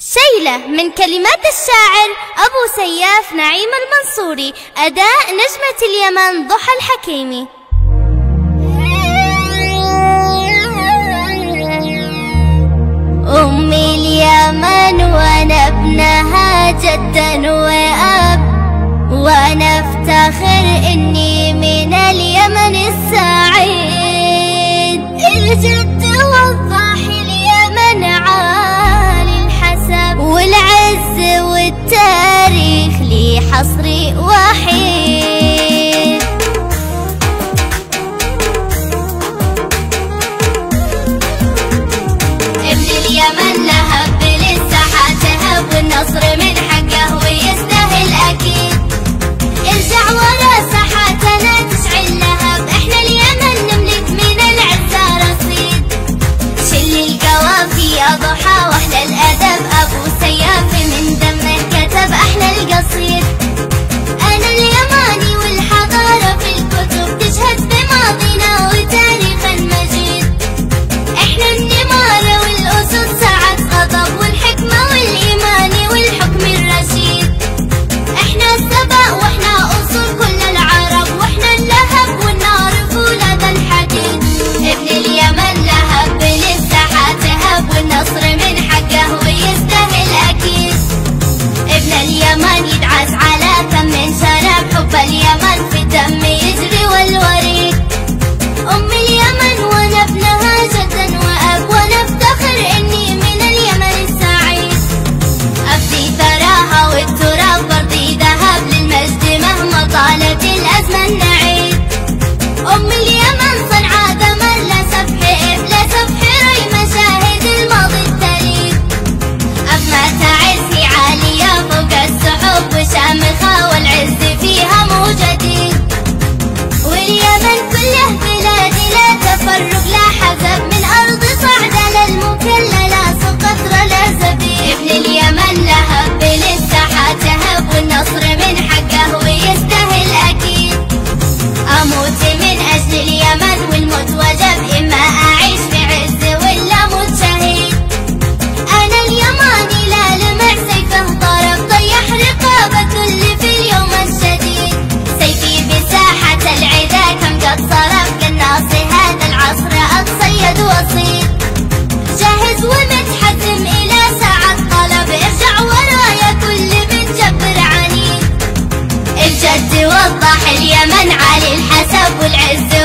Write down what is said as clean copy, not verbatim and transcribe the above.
شيلة من كلمات الشاعر أبو سياف نعيم المنصوري، أداء نجمة اليمن ضحى الحكيمي. أمي اليمن وأنا ابنها جدا وأب، وأنا أفتخر إني من اليمن السعيد. الجد وضح اليمن عالي الحسب، والعز والتاريخ لي حصري وحيد. ابن اليمن لهب للساحة تهب، والنصر من حقه ويستاهل أكيد. ارجع ورا ساحاتنا تشعل لهب، احنا اليمن نملك من العزة رصيد. شل القوافي يا ضحى واحلى الأدب، أبو سياف من دمه كتب أحلى القصيد. أنا اليماني والحضارة في الكتب تشهد بماضينا وتاريخا مجيد. احنا النمارة والأسد ساعة غضب، والحكمة والإيمان والحكم الرشيد. احنا السبأ واحنا أصول كل العرب، واحنا اللهب والنار فولاذ الحديد. ابن اليمن لهب للساحة تهب، والنصر من حقه ويستاهل أكيد. ابن اليمن يدعس على كم من شرب، حب اليمن في الدم يجري والوريد. أم اليمن وأنا ابنها جدا وأب، وأنا أفتخر إني من اليمن السعيد. أفدي ثراها والتراب برضي ذهب، للمجد مهما طالت الأزمة نعيد. أم اليمن صنعاء ثمر لا سفح إب، لا سفح ري مشاهد الماضي التليد. أفما تعزي عالية فوق السحب، وشامخة والعز فيها مو جديد. واليمن كله بلادي لا تفرق لا حزب، من أرض صعدة للمكللة سقطرة لا زبيب. ابن اليمن لهب للساحة تهب، والنصر من حقه ويستاهل أكيد. أموت من أجل اليمن والموت وجب، إما أعيش في عز ولا موت شهيد. أنا اليماني لا لمع سيفه ضرب، طيح رقابة اللي في اليوم الشديد. سيفي بساحة العدا كم قد صرف، قناص هذا العصر أتصيد وصيد. جاهز ومتحزم إلى ساعة طلب، ارجع ورايا كل متجبر عنيد. الجد وضح اليمن عالي الحسب، والعز